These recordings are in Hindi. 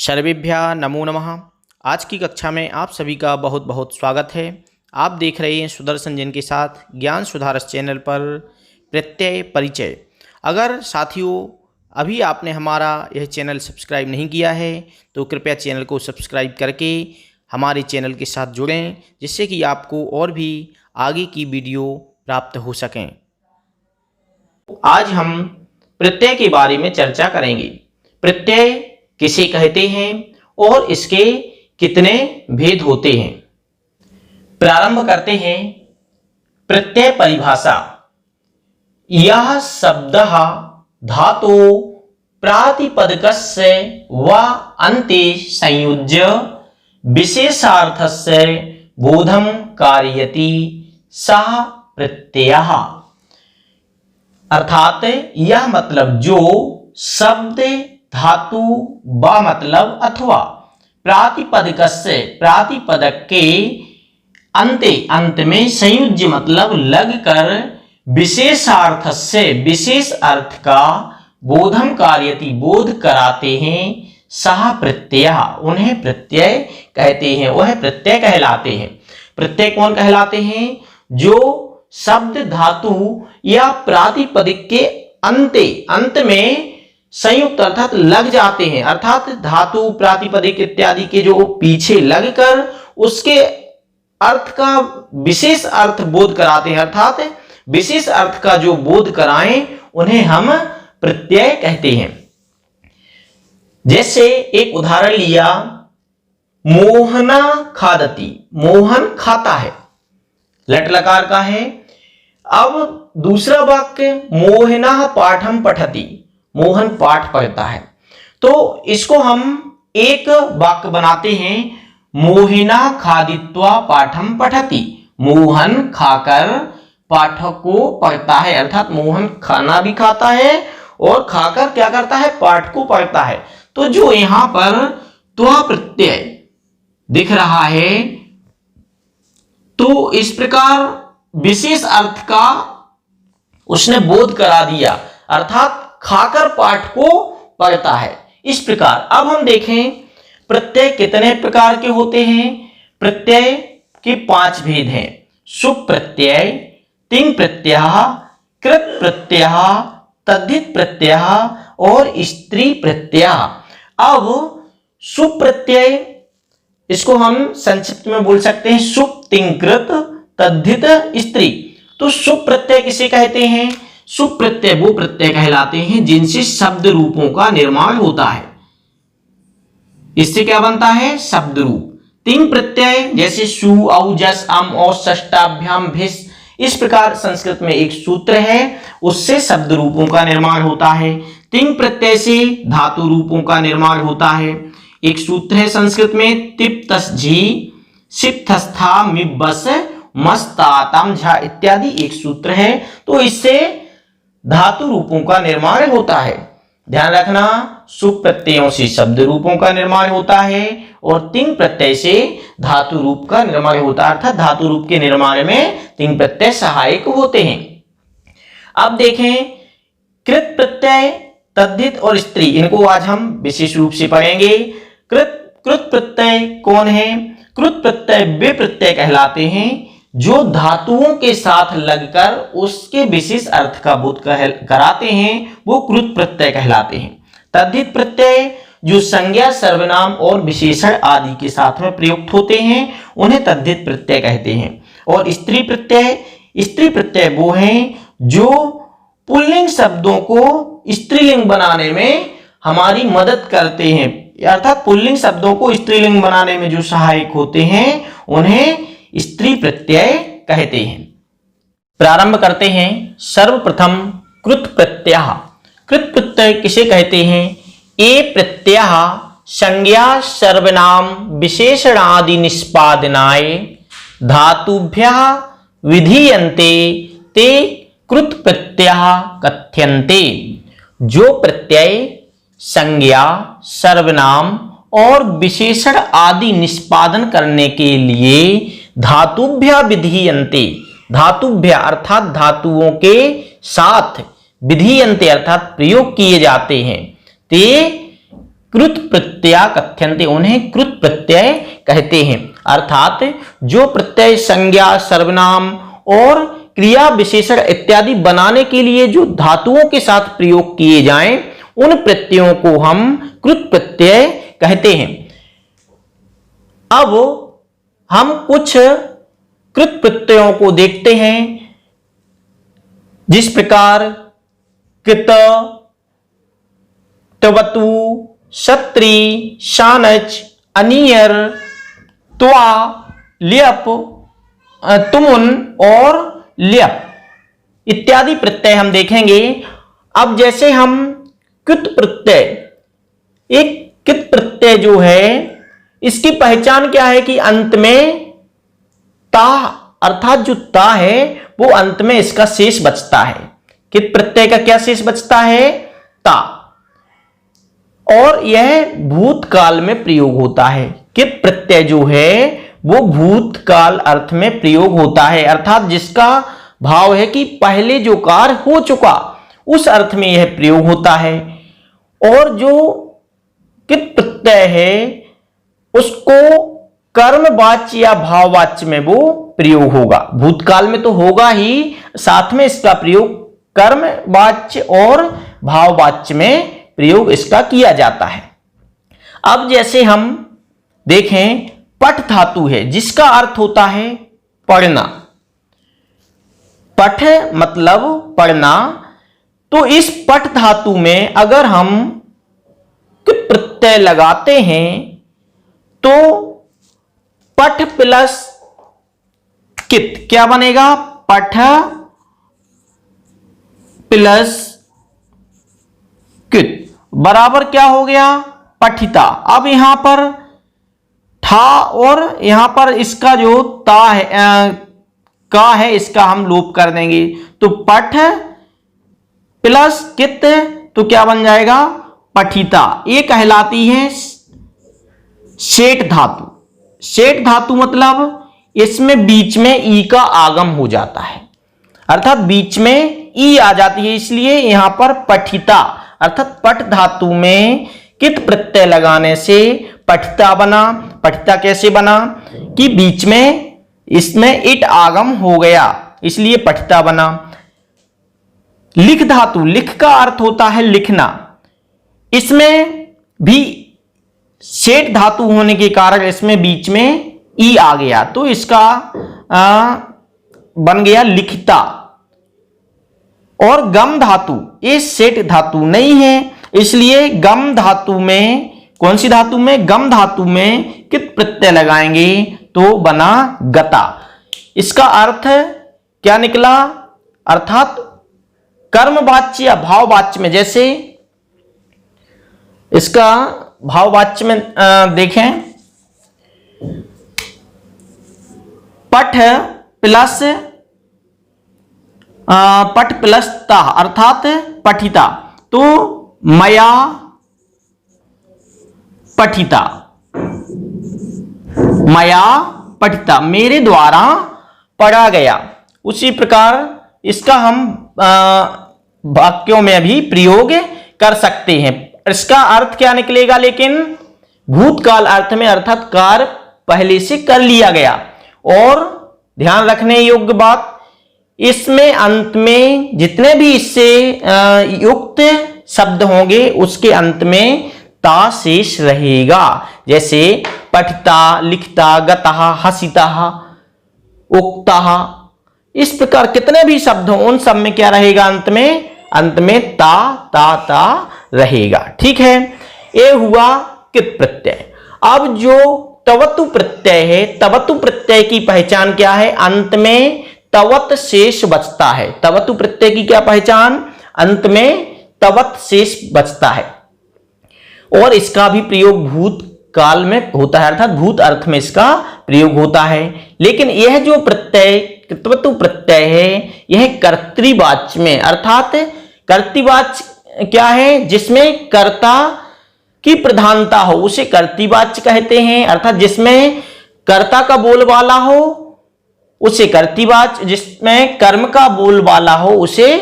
सर्वेभ्यः नमो नमः। आज की कक्षा में आप सभी का बहुत बहुत स्वागत है। आप देख रहे हैं सुदर्शन जैन के साथ ज्ञान सुधारस चैनल पर प्रत्यय परिचय। अगर साथियों अभी आपने हमारा यह चैनल सब्सक्राइब नहीं किया है तो कृपया चैनल को सब्सक्राइब करके हमारे चैनल के साथ जुड़ें, जिससे कि आपको और भी आगे की वीडियो प्राप्त हो सकें। आज हम प्रत्यय के बारे में चर्चा करेंगे। प्रत्यय किसे कहते हैं और इसके कितने भेद होते हैं। प्रारंभ करते हैं प्रत्यय परिभाषा। यह शब्द धातु प्रातिपदिकस्य व अन्ते संयुज्य विशेषार्थस्य बोधं कारयति सः प्रत्ययः। अर्थात यह मतलब जो शब्द धातु व मतलब अथवा प्रातिपदिकस्य प्रातिपदक के अंत में संयुज्य मतलब लगकर विशेषार्थ से विशेष अर्थ का बोधम कार्यति बोध कराते हैं सह प्रत्यय, उन्हें प्रत्यय कहते हैं, वह प्रत्यय कहलाते हैं। प्रत्यय कौन कहलाते हैं? जो शब्द धातु या प्रातिपदिक के अंत में संयुक्त अर्थात लग जाते हैं, अर्थात धातु प्रातिपदिक इत्यादि के जो पीछे लगकर उसके अर्थ का विशेष अर्थ बोध कराते हैं, अर्थात विशेष अर्थ का जो बोध कराएं उन्हें हम प्रत्यय कहते हैं। जैसे एक उदाहरण लिया, मोहना खादति, मोहन खाता है, लट लकार का है। अब दूसरा वाक्य मोहना पाठम पठति, मोहन पाठ पढ़ता है। तो इसको हम एक वाक्य बनाते हैं, मोहिना खादित्वा पाठम पठति, मोहन खाकर पाठ को पढ़ता है, अर्थात मोहन खाना भी खाता है और खाकर क्या करता है? पाठ को पढ़ता है। तो जो यहां पर त्वा प्रत्यय दिख रहा है, तो इस प्रकार विशेष अर्थ का उसने बोध करा दिया, अर्थात खाकर पाठ को पढ़ता है। इस प्रकार अब हम देखें प्रत्यय कितने प्रकार के होते हैं। प्रत्यय के 5 भेद हैं। सुप प्रत्यय, तिंग प्रत्यय, कृत प्रत्यय, तद्धित प्रत्यय और स्त्री प्रत्यय। अब सुप प्रत्यय, इसको हम संक्षिप्त में बोल सकते हैं सुप, तिंग, कृत, तद्धित, स्त्री। तो सुप प्रत्यय किसे कहते हैं? सुप प्रत्यय वो प्रत्यय कहलाते हैं जिनसे शब्द रूपों का निर्माण होता है। इससे क्या बनता है? शब्द रूप। तिंग प्रत्यय जैसे सु, औ, जस, अम और षष्टाभ्याम भिस, इस प्रकार संस्कृत में एक सूत्र है, उससे शब्द रूपों का निर्माण होता है। तिंग प्रत्यय से धातु रूपों का निर्माण होता है। एक सूत्र है संस्कृत में तिप तस झी, सिप थस्था मिबस मस्तातम झा इत्यादि एक सूत्र है। तो इससे धातु रूपों का निर्माण होता है। ध्यान रखना, सुप प्रत्ययों से शब्द रूपों का निर्माण होता है और तिंग प्रत्यय से धातु रूप का निर्माण होता है, अर्थात धातु रूप के निर्माण में तिंग प्रत्यय सहायक होते हैं। अब देखें कृत प्रत्यय, तद्धित और स्त्री, इनको आज हम विशेष रूप से पढ़ेंगे। कृत प्रत्यय कौन है? कृत प्रत्यय वे प्रत्यय कहलाते हैं जो धातुओं के साथ लगकर उसके विशेष अर्थ का बोध कराते हैं, वो कृत प्रत्यय कहलाते हैं। तद्धित प्रत्यय जो संज्ञा, सर्वनाम और विशेषण आदि के साथ में प्रयुक्त होते हैं, उन्हें तद्धित प्रत्यय कहते हैं। और स्त्री प्रत्यय, स्त्री प्रत्यय वो हैं जो पुल्लिंग शब्दों को स्त्रीलिंग बनाने में हमारी मदद करते हैं, अर्थात पुल्लिंग शब्दों को स्त्रीलिंग बनाने में जो सहायक होते हैं उन्हें स्त्री प्रत्यय कहते हैं। प्रारंभ करते हैं सर्वप्रथम कृत प्रत्यय। कृत प्रत्यय किसे कहते हैं? ये प्रत्यय संज्ञा, सर्वनाम, विशेषणादि निष्पादनाय धातुभ्यः विधीयन्ते ते कृत प्रत्यय कथ्यन्ते। जो प्रत्यय संज्ञा, सर्वनाम और विशेषण आदि निष्पादन करने के लिए धातुभ्य विधीयन्ते, धातुभ्य अर्थात धातुओं के साथ, विधीयन्ते अर्थात प्रयोग किए जाते हैं, ते कृत प्रत्यया कथ्यन्ते, उन्हें कृत प्रत्यय कहते हैं। अर्थात जो प्रत्यय संज्ञा, सर्वनाम और क्रिया विशेषण इत्यादि बनाने के लिए जो धातुओं के साथ प्रयोग किए जाएं, उन प्रत्ययों को हम कृत प्रत्यय कहते हैं। अब हम कुछ कृत प्रत्ययों को देखते हैं, जिस प्रकार कृत, तवतु, क्षत्रि, शानच, अनियर, त्वा, ल्यप, तुमुन और ल्यप इत्यादि प्रत्यय हम देखेंगे। अब जैसे हम कृत प्रत्यय, एक कृत प्रत्यय जो है इसकी पहचान क्या है कि अंत में ता, अर्थात जो ता है वो अंत में इसका शेष बचता है। कृत प्रत्यय का क्या शेष बचता है? ता। और यह भूतकाल में प्रयोग होता है। कृत प्रत्यय जो है वो भूतकाल अर्थ में प्रयोग होता है, अर्थात जिसका भाव है कि पहले जो कार्य हो चुका उस अर्थ में यह प्रयोग होता है। और जो कृत प्रत्यय है उसको कर्मवाच्य या भाववाच्य में वो प्रयोग होगा। भूतकाल में तो होगा ही, साथ में इसका प्रयोग कर्मवाच्य और भाववाच्य में प्रयोग इसका किया जाता है। अब जैसे हम देखें, पठ धातु है जिसका अर्थ होता है पढ़ना। पठ मतलब पढ़ना। तो इस पठ धातु में अगर हम कृत प्रत्यय लगाते हैं तो पठ प्लस कित क्या बनेगा? पठ प्लस कित बराबर क्या हो गया? पठिता। अब यहां पर ठा और यहां पर इसका जो ता है का है इसका हम लोप कर देंगे, तो पठ प्लस कित तो क्या बन जाएगा? पठिता। ये कहलाती है सेठ धातु। सेठ धातु मतलब इसमें बीच में ई का आगम हो जाता है, अर्थात बीच में ई आ जाती है, इसलिए यहां पर पठिता अर्थात पठ धातु में कित प्रत्यय लगाने से पठिता बना। पठिता कैसे बना कि बीच में इसमें इट आगम हो गया, इसलिए पठिता बना। लिख धातु, लिख का अर्थ होता है लिखना। इसमें भी सेठ धातु होने के कारण इसमें बीच में ई आ गया, तो इसका बन गया लिखिता। और गम धातु, ये सेठ धातु नहीं है, इसलिए गम धातु में, कौन सी धातु में? गम धातु में कित प्रत्यय लगाएंगे तो बना गता। इसका अर्थ क्या निकला? अर्थात कर्मवाच्य या भाववाच्य में, जैसे इसका भाववाच्य में देखें, पठ प्लस ता अर्थात पठिता, तो मया पठिता, मया पठिता मेरे द्वारा पढ़ा गया। उसी प्रकार इसका हम वाक्यों में भी प्रयोग कर सकते हैं। इसका अर्थ क्या निकलेगा? लेकिन भूतकाल अर्थ में, अर्थात कार्य पहले से कर लिया गया। और ध्यान रखने योग्य बात, इसमें अंत में जितने भी इससे युक्त शब्द होंगे उसके अंत में ता शेष रहेगा। जैसे पठिता, लिखता, गतः, हसितः, उक्तः, इस प्रकार कितने भी शब्द हों उन सब में क्या रहेगा? अंत में ता रहेगा। ठीक है, ये हुआ कित प्रत्यय। अब जो तवतु प्रत्यय है, तवतु प्रत्यय की पहचान क्या है? अंत में तवत शेष बचता है। तवतु प्रत्यय की क्या पहचान? अंत में तवत शेष बचता है। और इसका भी प्रयोग भूत काल में होता है, अर्थात भूत अर्थ में इसका प्रयोग होता है। लेकिन यह जो प्रत्यय तवतु प्रत्यय है यह कर्तृवाच्य में, अर्थात कर्तृवाच्य क्या है? जिसमें कर्ता की प्रधानता हो उसे कर्तृवाच्य कहते हैं, अर्थात जिसमें कर्ता का बोलबाला हो उसे कर्तृवाच्य, जिसमें कर्म का बोलबाला हो उसे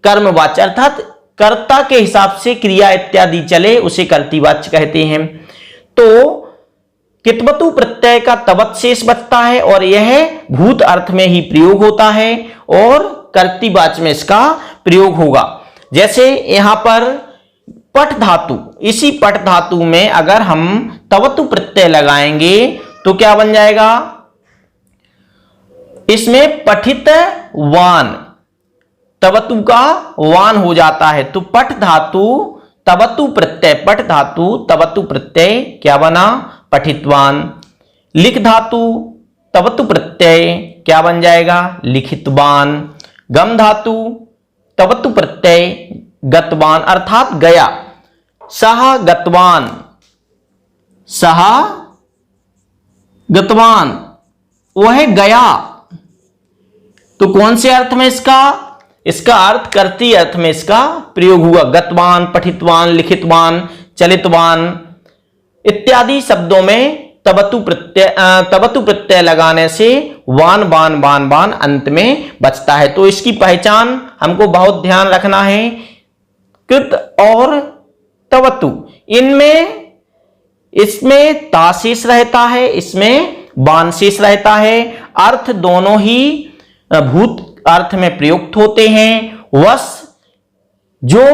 कर्मवाच्य, अर्थात कर्ता के हिसाब से क्रिया इत्यादि चले उसे कर्तृवाच्य कहते हैं। तो कितवतु प्रत्यय का तवत शेष बचता है और यह भूत अर्थ में ही प्रयोग होता है और कर्तृवाच्य में इसका प्रयोग होगा। जैसे यहां पर पठ धातु, इसी पठ धातु में अगर हम तवतु प्रत्यय लगाएंगे तो क्या बन जाएगा, इसमें पठित वान, तवतु का वान हो जाता है। तो पठ धातु तवतु प्रत्यय, पठ धातु तवतु प्रत्यय क्या बना, पठितवान। लिख धातु तवतु प्रत्यय क्या बन जाएगा, लिखितवान। गम धातु तवतु प्रत्यय गतवान अर्थात गया। सहा गतवान, सहा गतवान वह गया। तो कौन से अर्थ में इसका अर्थ कर्ती अर्थ में इसका प्रयोग हुआ। गतवान, पठितवान, लिखितवान, चलितवान इत्यादि शब्दों में तवतु प्रत्यय लगाने से वान बान बान बान अंत में बचता है। तो इसकी पहचान हमको बहुत ध्यान रखना है। कृत और तवतु, इसमें ता शेष रहता है, इसमें बान शेष रहता है। अर्थ दोनों ही भूत अर्थ में प्रयुक्त होते हैं। वश जो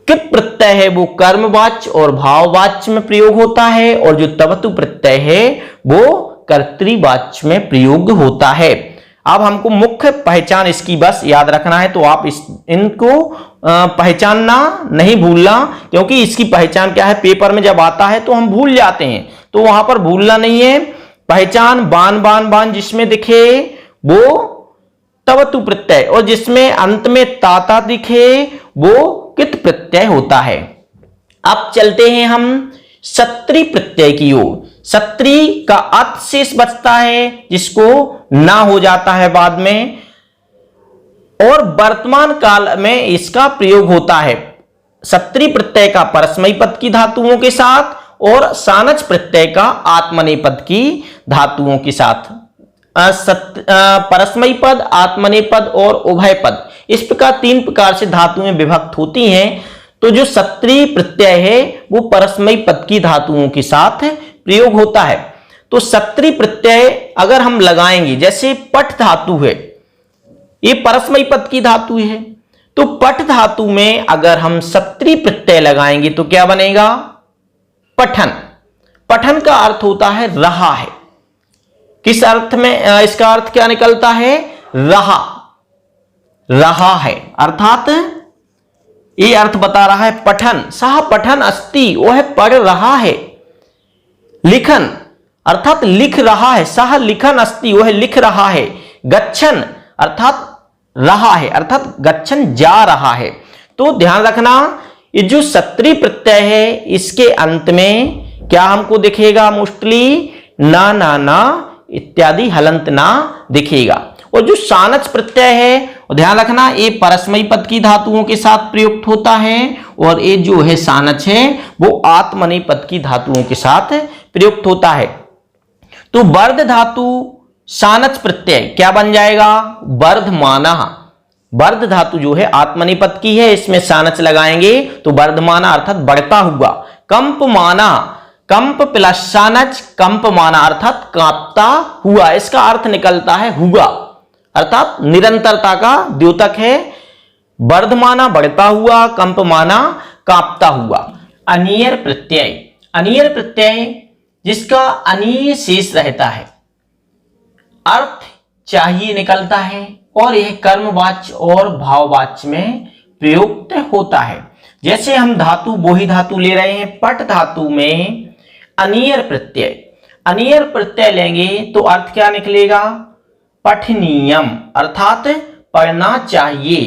कृत प्रत्यय है वो कर्मवाच्य और भाववाच्य में प्रयोग होता है और जो तवतु प्रत्यय है वो कर्तृवाच्य में प्रयोग होता है। अब हमको मुख्य पहचान इसकी बस याद रखना है। तो आप इनको पहचानना नहीं भूलना, क्योंकि इसकी पहचान क्या है, पेपर में जब आता है तो हम भूल जाते हैं, तो वहां पर भूलना नहीं है। पहचान बान बान बान जिसमें दिखे वो तवतु प्रत्यय और जिसमें अंत में ताता दिखे वो कित प्रत्यय होता है। अब चलते हैं हम सत्री प्रत्यय की ओर। सत्री का अत शेष बचता है जिसको ना हो जाता है बाद में, और वर्तमान काल में इसका प्रयोग होता है। सत्री प्रत्यय का परस्मयी पद की धातुओं के साथ और सानच प्रत्यय का आत्मनेपद की धातुओं के साथ। परस्मयी पद, आत्मनेपद और उभय पद, इस प्रकार 3 प्रकार से धातुएं विभक्त होती हैं। तो जो सत्री प्रत्यय है वो परस्मयी पद की धातुओं के साथ प्रयोग होता है। तो सत्री प्रत्यय अगर हम लगाएंगे, जैसे पठ धातु है, ये परस्मयी पद की धातु है, तो पठ धातु में अगर हम सत्री प्रत्यय लगाएंगे तो क्या बनेगा, पठन। पठन का अर्थ होता है रहा है। किस अर्थ में इसका अर्थ क्या निकलता है, रहा है, अर्थात ये अर्थ बता रहा है पठन। सह पठन अस्ति, वह पढ़ रहा है। लिखन अर्थात लिख रहा है, सह लिखन अस्ति, वह लिख रहा है। गच्छन अर्थात रहा है, अर्थात गच्छन जा रहा है। तो ध्यान रखना, ये जो सत्री प्रत्यय है इसके अंत में क्या हमको दिखेगा, मोस्टली ना ना ना इत्यादि हलंत ना दिखेगा। और जो सानच प्रत्यय है, ध्यान रखना, ये परस्मयी पद की धातुओं के साथ प्रयुक्त होता है और ये जो है सानच है वो आत्मनेपद पद की धातुओं के साथ प्रयुक्त होता है। तो वर्ध धातु सानच प्रत्यय क्या बन जाएगा, वर्धमाना। वर्ध धातु जो है आत्मनेपद की है, इसमें सानच लगाएंगे तो वर्धमाना अर्थात बढ़ता हुआ। कंपमाना, कंप प्लस सानच कंपमाना अर्थात कांपता हुआ, इसका अर्थ निकलता है हुआ, अर्थात निरंतरता का द्योतक है। वर्धमाना बढ़ता हुआ, कंपमाना कांपता हुआ। अनियर प्रत्यय, अनियर प्रत्यय जिसका अनीय शेष रहता है, अर्थ चाहिए निकलता है और यह कर्मवाच्य और भाववाच्य में प्रयुक्त होता है। जैसे हम धातु बोही धातु ले रहे हैं, पट धातु में अनियर प्रत्यय, अनियर प्रत्यय लेंगे तो अर्थ क्या निकलेगा, पठनीयम अर्थात पढ़ना चाहिए।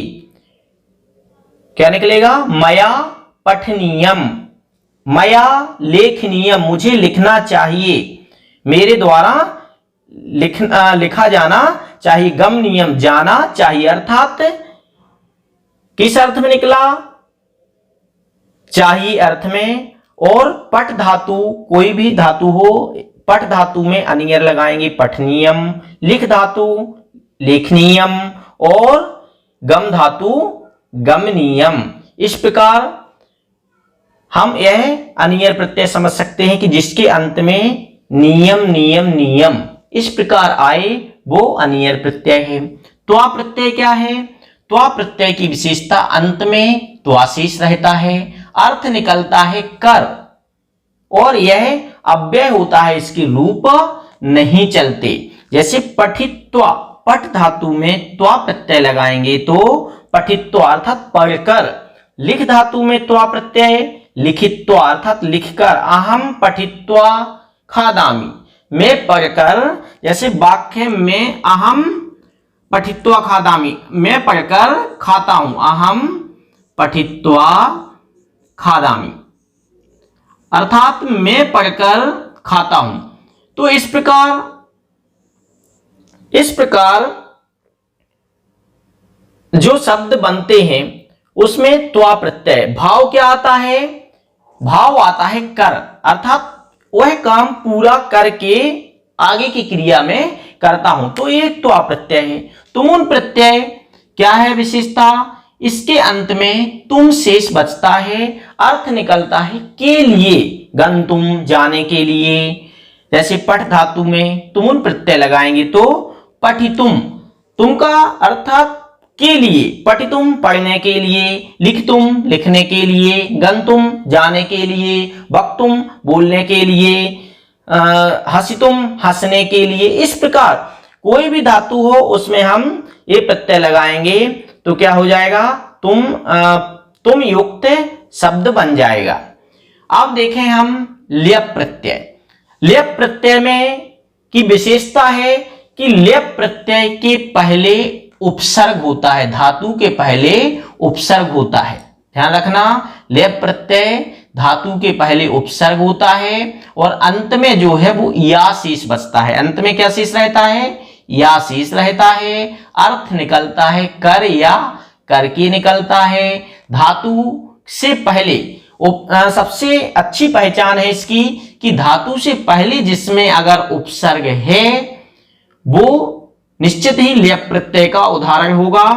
क्या निकलेगा, मया पठनीयम, मया लेखनीयम, मुझे लिखना चाहिए, मेरे द्वारा लिखा जाना चाहिए। गमनीयम, जाना चाहिए, अर्थात किस अर्थ में निकला, चाहिए अर्थ में। और पठ धातु कोई भी धातु हो, पठ धातु में अनियर लगाएंगे पठनीयम, लिख धातु लेखनीयम और गम धातु गमनीयम। इस प्रकार हम यह अनियर प्रत्यय समझ सकते हैं कि जिसके अंत में नियम नियम नियम इस प्रकार आए वो अनियर प्रत्यय है। त्वा प्रत्यय क्या है? त्वा प्रत्यय की विशेषता अंत में त्वा शेष रहता है, अर्थ निकलता है कर, और यह अव्यय होता है, इसके रूप नहीं चलते। जैसे पठित्वा, पठ धातु में त्वा प्रत्यय लगाएंगे तो पठित्वा अर्थात पढ़कर, लिख धातु में त्वा प्रत्यय लिखित्वा अर्थात लिखकर, अहम पठित्वा खादामि, मैं पढ़कर, जैसे वाक्य में अहम पठित्वा खादामि, मैं पढ़कर खाता हूं, अहम पठित्वा खादामि अर्थात मैं पढ़कर खाता हूं। तो इस प्रकार जो शब्द बनते हैं उसमें त्वा प्रत्यय, भाव क्या आता है? भाव आता है कर, अर्थात वह काम पूरा करके आगे की क्रिया में करता हूं, तो ये त्वा प्रत्यय है। तुमुन प्रत्यय क्या है विशेषता? इसके अंत में तुम शेष बचता है, अर्थ निकलता है के लिए, गंतुम जाने के लिए। जैसे पठ धातु में तुमुन प्रत्यय लगाएंगे तो पठितुम, तुम का अर्थात के लिए, पठितुम पढ़ने के लिए, लिखतुम लिखने के लिए, गंतुम जाने के लिए, वक्तुम बोलने के लिए, हसितुम हंसने के लिए। इस प्रकार कोई भी धातु हो उसमें हम ये प्रत्यय लगाएंगे तो क्या हो जाएगा? तुम युक्त शब्द बन जाएगा। अब देखें हम ल्यप प्रत्यय। ल्यप प्रत्यय में की विशेषता है कि ल्यप प्रत्यय के पहले उपसर्ग होता है, धातु के पहले उपसर्ग होता है। ध्यान रखना, ल्यप प्रत्यय धातु के पहले उपसर्ग होता है और अंत में जो है वो या शेष बचता है। अंत में क्या शेष रहता है? या शेष रहता है। अर्थ निकलता है कर या करके निकलता है। धातु से पहले सबसे अच्छी पहचान है इसकी कि धातु से पहले जिसमें अगर उपसर्ग है वो निश्चित ही ल्यप प्रत्यय का उदाहरण होगा।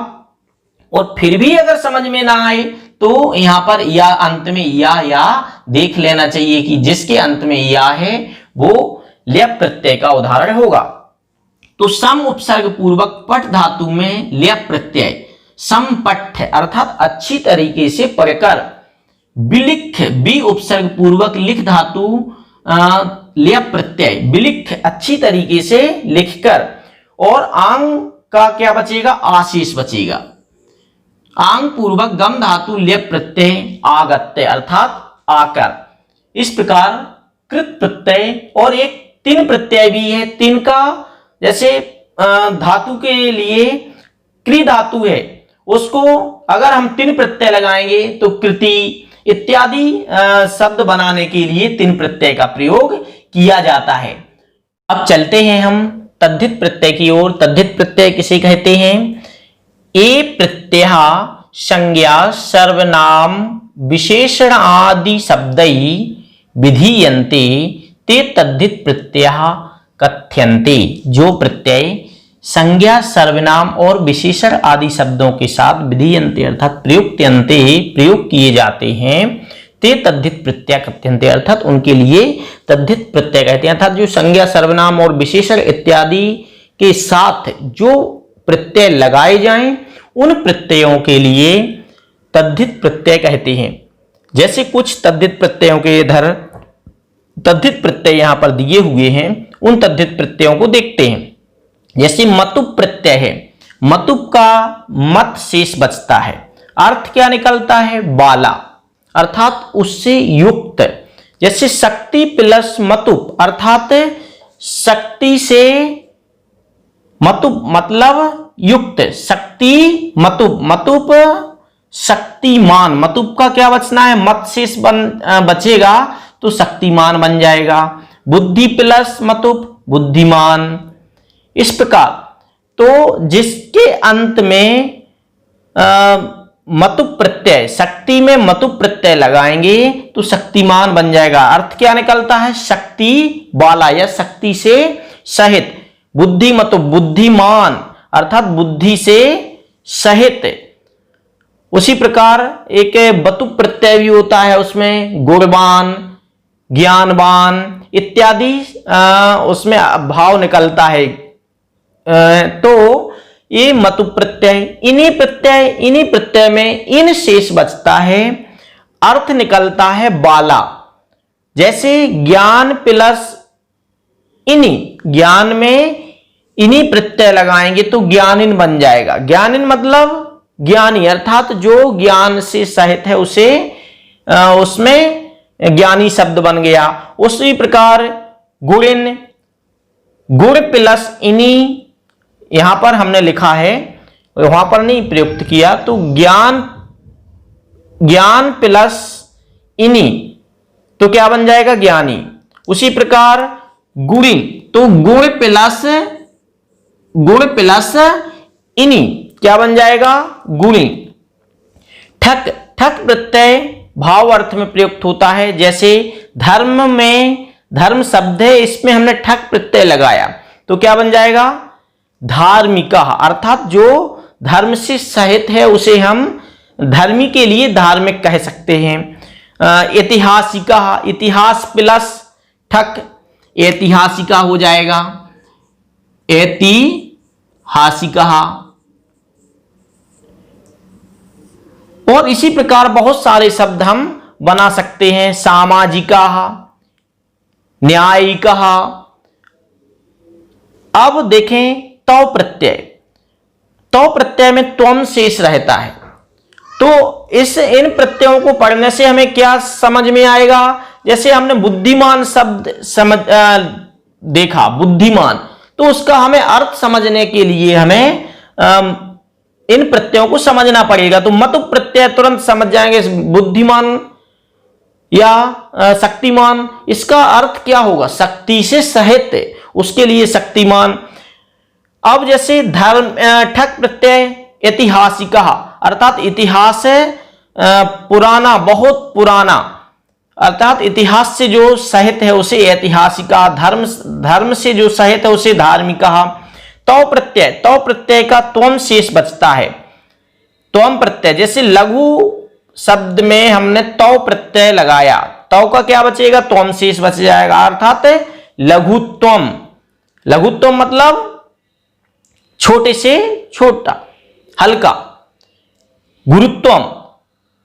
और फिर भी अगर समझ में ना आए तो यहां पर या अंत में या देख लेना चाहिए कि जिसके अंत में या है वो ल्यप प्रत्यय का उदाहरण होगा। तो सम उपसर्ग पूर्वक पठ धातु में ल्यप प्रत्यय समपठ अर्थात अच्छी तरीके से पढ़कर, बिलिख बी उपसर्ग पूर्वक लिख धातु ल्यप प्रत्यय बिलिख अच्छी तरीके से लिखकर, और आंग का क्या बचेगा? आशीष बचेगा। आंग पूर्वक गम धातु ल्यप प्रत्यय आगत्य अर्थात आकर। इस प्रकार कृत प्रत्यय और एक तिन प्रत्यय भी है। तिन का जैसे धातु के लिए कृ धातु है, उसको अगर हम तिन प्रत्यय लगाएंगे तो कृति इत्यादि शब्द बनाने के लिए तिन प्रत्यय का प्रयोग किया जाता है। अब चलते हैं हम तद्धित प्रत्यय की ओर। तद्धित प्रत्यय किसे कहते हैं? ए प्रत्यय संज्ञा सर्वनाम विशेषण आदि शब्दै विधीयन्ते ते तद्धित प्रत्यय कथ्यन्ते। जो प्रत्यय संज्ञा सर्वनाम और विशेषण आदि शब्दों के साथ विधीयन्ते अर्थात प्रयुक्त्यन्ते प्रयोग किए जाते हैं, ते तद्धित प्रत्यय कथ्यन्ते अर्थात उनके लिए तद्धित प्रत्यय कहते हैं। अर्थात जो संज्ञा सर्वनाम और विशेषण इत्यादि के साथ जो प्रत्यय लगाए जाएं उन प्रत्ययों के लिए तद्धित प्रत्यय कहते हैं। जैसे कुछ तद्धित प्रत्ययों के इधर तद्धित प्रत्यय यहां पर दिए हुए हैं, उन तद्धित प्रत्ययों को देखते हैं। जैसे मतुप प्रत्यय है, मतुप का मत शेष बचता है, अर्थ क्या निकलता है? बाला अर्थात उससे युक्त। जैसे शक्ति प्लस मतुप अर्थात शक्ति से मतुप मतलब युक्त, शक्ति मतुप, मतुप शक्तिमान, मतुप का क्या बचना है? मत शेष बचेगा तो शक्तिमान बन जाएगा। बुद्धि प्लस मतुप बुद्धिमान। इस प्रकार तो जिसके अंत में मतुप प्रत्यय, शक्ति में मतुप प्रत्यय लगाएंगे तो शक्तिमान बन जाएगा। अर्थ क्या निकलता है? शक्ति वाला या शक्ति से सहित। बुद्धि मतुप बुद्धिमान अर्थात बुद्धि से सहित। उसी प्रकार एक बतु प्रत्यय भी होता है, उसमें गुणवान, ज्ञानवान इत्यादि उसमें भाव निकलता है। तो ये मतु प्रत्यय, इन्हीं प्रत्यय में इन शेष बचता है, अर्थ निकलता है बाला। जैसे ज्ञान प्लस इन्हीं, ज्ञान में इन्हीं प्रत्यय लगाएंगे तो ज्ञानिन बन जाएगा। ज्ञानिन मतलब ज्ञानी, अर्थात जो ज्ञान से सहित है उसे उसमें ज्ञानी शब्द बन गया। उसी प्रकार गुणिन, गुण प्लस इन्हीं, यहां पर हमने लिखा है, वहां पर नहीं प्रयुक्त किया, तो ज्ञान प्लस इन्हीं तो क्या बन जाएगा, ज्ञानी। उसी प्रकार गुणी, तो गुण प्लस इन्हीं क्या बन जाएगा, गुणी। ठक, ठक प्रत्यय भाव अर्थ में प्रयुक्त होता है। जैसे धर्म में धर्म शब्द है, इसमें हमने ठक प्रत्यय लगाया तो क्या बन जाएगा, धार्मिका, अर्थात जो धर्म से सहित है उसे हम धर्मी के लिए धार्मिक कह सकते हैं। ऐतिहासिका, इतिहास प्लस ठक ऐतिहासिका हो जाएगा, ऐतिहासिका। और इसी प्रकार बहुत सारे शब्द हम बना सकते हैं। सामाजिका, न्यायिका। अब देखें तौ प्रत्यय, तौ प्रत्यय में त्वम शेष रहता है, तो इन प्रत्ययों को पढ़ने से हमें क्या समझ में आएगा। जैसे हमने बुद्धिमान शब्द देखा, बुद्धिमान, तो उसका हमें अर्थ समझने के लिए हमें इन प्रत्ययों को समझना पड़ेगा। तो मतु प्रत्यय तुरंत समझ जाएंगे, बुद्धिमान या शक्तिमान, इसका अर्थ क्या होगा, शक्ति से सहित, उसके लिए शक्तिमान। अब जैसे धर्म, ठक प्रत्यय ऐतिहासिका, अर्थात इतिहास पुराना, बहुत पुराना, अर्थात इतिहास से जो सहित है उसे ऐतिहासिका, धर्म से जो सहित है उसे धार्मिका। तौ प्रत्यय का त्वम शेष बचता है। त्वम प्रत्यय, जैसे लघु शब्द में हमने तौ प्रत्यय लगाया, तौ का क्या बचेगा, त्वम शेष बच जाएगा, अर्थात लघुत्वम। लघुत्वम मतलब छोटे से छोटा, हल्का। गुरुत्वम,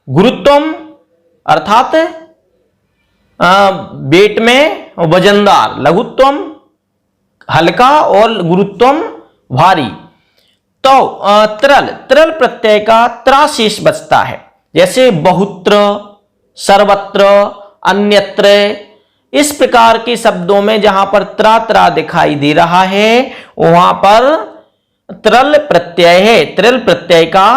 गुरुत्वम अर्थात वेट में वजनदार, लघुत्वम हल्का और गुरुत्वम भारी। तो तरल प्रत्यय का त्रा शेष बचता है। जैसे बहुत्र, सर्वत्र, अन्यत्र, इस प्रकार के शब्दों में जहां पर त्रा दिखाई दे रहा है वहां पर तरल प्रत्यय है। तरल प्रत्यय का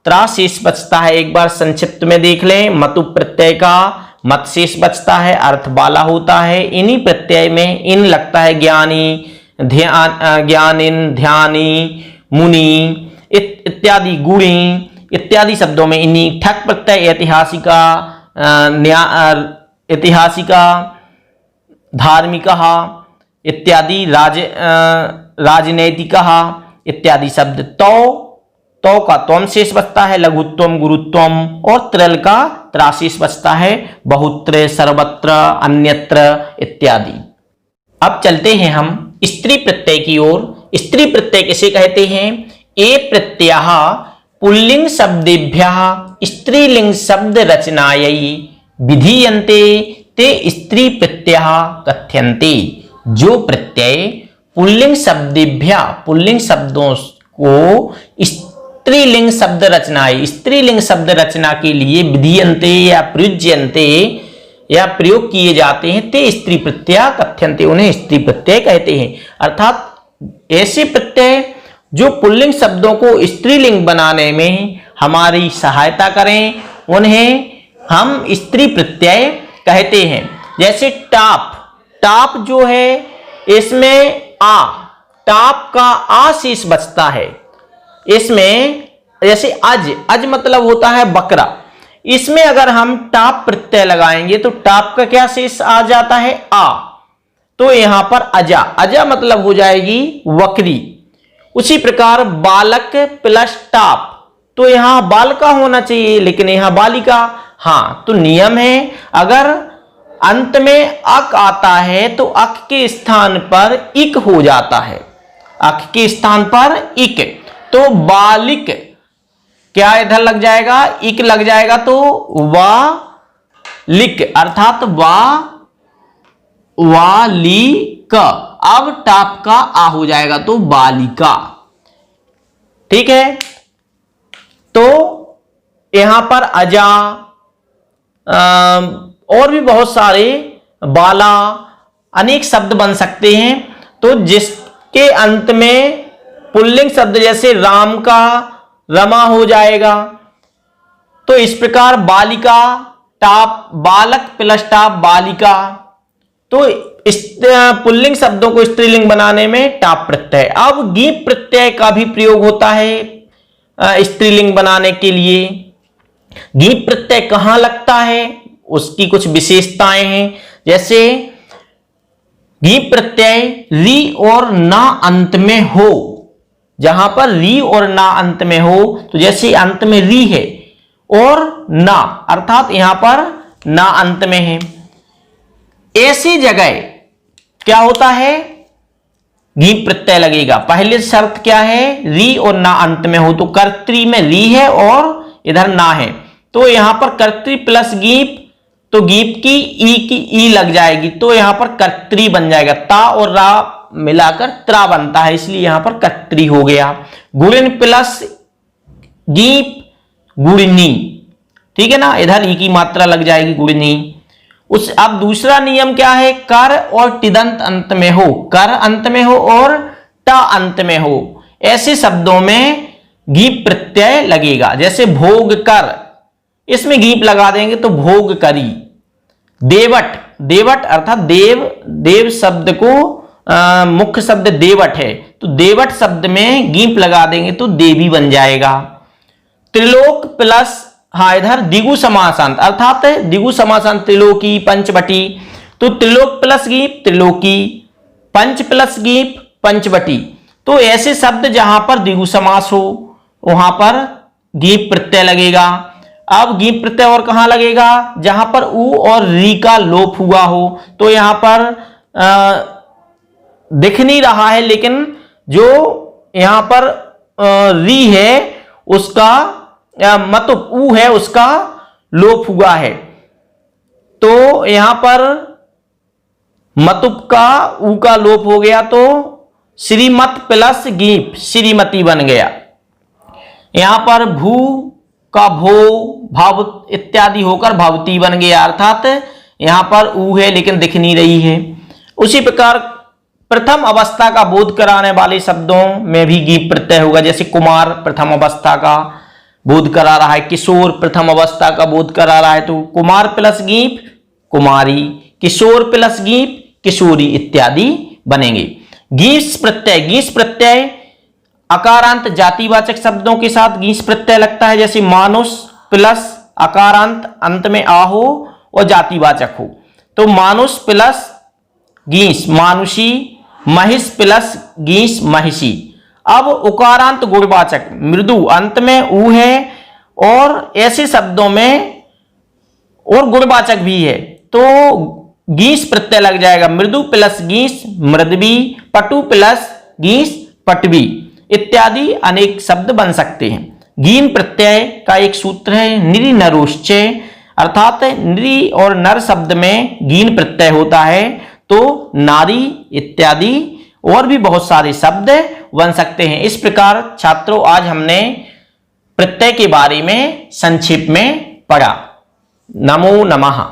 त्रा शेष बचता है। एक बार संक्षिप्त में देख लें, मतु प्रत्यय का मत शेष बचता है, अर्थ वाला होता है। इन्हीं प्रत्यय में इन लगता है, ज्ञानी, ज्ञानिन, ध्यानी, मुनि इत्यादि, गुणी इत्यादि शब्दों में इन्हीं। ठक प्रत्यय ऐतिहासिका, ऐतिहासिका, धार्मिका इत्यादि, राजनैतिका इत्यादि शब्द। तौ का त्वम शेष बचता है, लघुत्वम, गुरुत्वम, और तरल का त्रा शेष बचता है, बहुत्र, सर्वत्र, अन्यत्र इत्यादि। अब चलते हैं हम स्त्री प्रत्यय की ओर। स्त्री प्रत्यय किसे कहते हैं, ये प्रत्यय पुल्लिंग शब्देभ्यः स्त्रीलिंग शब्द रचनायै विधीयन्ते ते स्त्री प्रत्यय कथ्यन्ते। जो प्रत्यय पुल्लिंग शब्देभ्यः, पुल्लिंग शब्दों को स्त्रीलिंग शब्द रचनाएं, स्त्रीलिंग शब्द रचना के लिए विधीयन्ते या प्रयुज्यन्ते या प्रयोग किए जाते हैं, ते स्त्री प्रत्यय कथ्यन्ते, उन्हें स्त्री प्रत्यय कहते हैं। अर्थात ऐसे प्रत्यय जो पुल्लिंग शब्दों को स्त्रीलिंग बनाने में हमारी सहायता करें, उन्हें हम स्त्री प्रत्यय कहते हैं। जैसे टाप, टाप जो है इसमें टाप का आ शेष बचता है। इसमें जैसे अज मतलब होता है बकरा, इसमें अगर हम टाप प्रत्यय लगाएंगे तो टाप का क्या शेष आ जाता है, आ, तो यहां पर अजा मतलब हो जाएगी बकरी। उसी प्रकार बालक प्लस टाप, तो यहां बालिका होना चाहिए, लेकिन यहां बालिका। हाँ, तो नियम है, अगर अंत में अक आता है तो अक के स्थान पर इक हो जाता है, अक के स्थान पर इक, तो बालिक क्या इधर लग जाएगा, इक लग जाएगा, तो वालिक अर्थात वालिक। अब टाप का आ हो जाएगा तो बालिका। ठीक है, तो यहां पर अजा और भी बहुत सारे, बाला, अनेक शब्द बन सकते हैं। तो जिसके अंत में पुल्लिंग शब्द जैसे राम का रमा हो जाएगा, तो इस प्रकार बालिका टाप, बालक प्लस टाप बालिका। तो इस पुल्लिंग शब्दों को स्त्रीलिंग बनाने में टाप प्रत्यय। अब गीप प्रत्यय का भी प्रयोग होता है स्त्रीलिंग बनाने के लिए। गीप प्रत्यय कहां लगता है, उसकी कुछ विशेषताएं हैं। जैसे गीप प्रत्यय री और ना अंत में हो, जहां पर री और ना अंत में हो, तो जैसे अंत में री है और ना, अर्थात यहां पर ना अंत में है, ऐसी जगह क्या होता है, गीप प्रत्यय लगेगा। पहले शर्त क्या है, री और ना अंत में हो, तो कर्तरी में री है और इधर ना है, तो यहां पर कर्तरी प्लस गीप, तो गीप की ई लग जाएगी, तो यहां पर कर्तरी बन जाएगा। ता और रा मिलाकर त्रा बनता है, इसलिए यहां पर कर्तरी हो गया। गुणिन प्लस गीप गुणनी, ठीक है ना, इधर ई की मात्रा लग जाएगी गुणनी। उस अब दूसरा नियम क्या है, कर और टिदंत अंत में हो, कर अंत में हो और ट अंत में हो, ऐसे शब्दों में गीप प्रत्यय लगेगा। जैसे भोग कर, इसमें गीप लगा देंगे तो भोग करी। देवट, देवट अर्थात देव, देव शब्द को मुख्य शब्द देवट है, तो देवट शब्द में गीप लगा देंगे तो देवी बन जाएगा। त्रिलोक प्लस, हाँ इधर द्विगु समासांत, अर्थात द्विगु समासांत त्रिलोकी पंचवटी, तो त्रिलोक प्लस गीप त्रिलोकी, पंच प्लस गीप पंचवटी। तो ऐसे शब्द जहां पर द्विगु समास हो वहां पर गीप प्रत्यय लगेगा। अब गीप प्रत्यय और कहां लगेगा, जहां पर उ और री का लोप हुआ हो, तो यहां पर दिख नहीं रहा है, लेकिन जो यहां पर री है उसका मतलब उ है उसका लोप हुआ है, तो यहां पर मतुप का उ का लोप हो गया, तो श्रीमत प्लस गीप श्रीमती बन गया। यहां पर भू का भो भाव इत्यादि होकर भवती बन गया, अर्थात यहां पर उ है लेकिन दिख नहीं रही है। उसी प्रकार प्रथम अवस्था का बोध कराने वाले शब्दों में भी गीप प्रत्यय होगा। जैसे कुमार प्रथम अवस्था का बोध करा रहा है, किशोर प्रथम अवस्था का बोध करा रहा है, तो कुमार प्लस गीप कुमारी, किशोर प्लस गीप किशोरी इत्यादि बनेंगे। गीस प्रत्यय, गीस प्रत्यय अकारांत जातिवाचक शब्दों के साथ गीस प्रत्यय लगता है। जैसे मानुष प्लस अकारांत अंत में आ हो और जातिवाचक हो, तो मानुष प्लस गीस मानुषी, महिष प्लस गीस महिषी। अब उकारांत गुणवाचक मृदु अंत में उ है और ऐसे शब्दों में और गुणवाचक भी है, तो गीस प्रत्यय लग जाएगा। मृदु प्लस गीस मृदवी, पटु प्लस गीस पटवी इत्यादि अनेक शब्द बन सकते हैं। गीन प्रत्यय का एक सूत्र है निरि नरोश्चय, अर्थात निरि और नर शब्द में गीन प्रत्यय होता है, तो नारी इत्यादि और भी बहुत सारे शब्द बन सकते हैं। इस प्रकार छात्रों आज हमने प्रत्यय के बारे में संक्षेप में पढ़ा। नमो नमः।